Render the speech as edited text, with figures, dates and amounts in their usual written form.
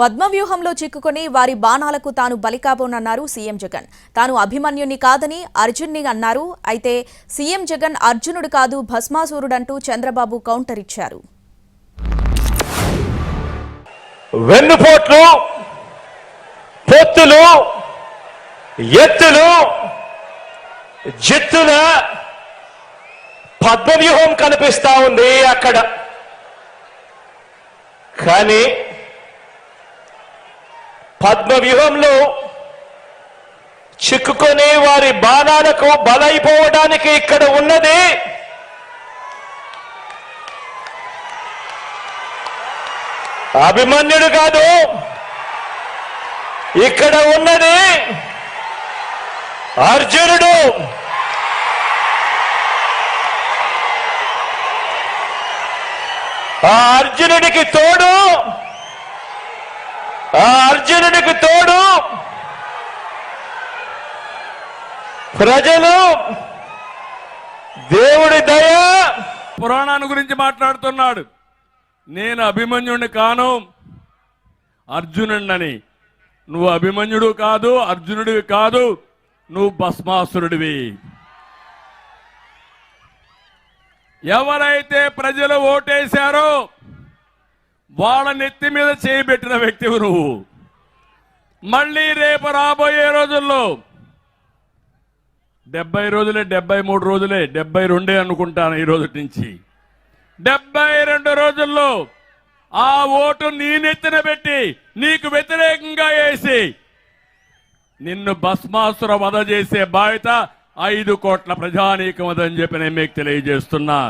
పద్మవ్యూహంలో చిక్కుకొని వారి బాణాలకు తాను బలికాబోనన్నారు సీఎం జగన్. తాను అభిమన్యుని కాదని అర్జున్ని అన్నారు. అయితే సీఎం జగన్ అర్జునుడు కాదు భస్మాసురుడంటూ చంద్రబాబు కౌంటర్ ఇచ్చారు. వెన్నుపోట్లు, పొత్తులు, ఎత్తులు, జిత్తుల పద్మవ్యూహం కనిపిస్తా ఉంది అక్కడ. కానీ పద్మవ్యూహంలో చిక్కుకొని వారి బాణాలకు బలైపోవడానికి ఇక్కడ ఉన్నది అభిమన్యుడు కాదు, ఇక్కడ ఉన్నది అర్జునుడు. ఆ అర్జునుడికి తోడు ప్రజలు, దేవుడి దయ. పురాణాన్ని గురించి మాట్లాడుతున్నాడు. నేను అభిమన్యుడిని కాను, అర్జునుడిని. నువ్వు అభిమన్యుడు కాదు, అర్జునుడివి కాదు, నువ్వు భస్మాసురుడివి. ఎవరైతే ప్రజలు ఓటేశారో వాళ్ళ నెత్తి మీద చేయబెట్టిన వ్యక్తివి నువ్వు. మళ్ళీ రేపు రాబోయే రోజుల్లో 70 రోజులే, 73 రోజులే, 72 అనుకుంటాను ఈ రోజు నుంచి. 72 రోజుల్లో ఆ ఓటు నీ నెత్తిన పెట్టి నీకు వ్యతిరేకంగా వేసి నిన్ను భస్మాసుర వధ చేసే బాధ్యత 5 కోట్ల ప్రజానీకం అదని చెప్పి నేను మీకు తెలియజేస్తున్నా.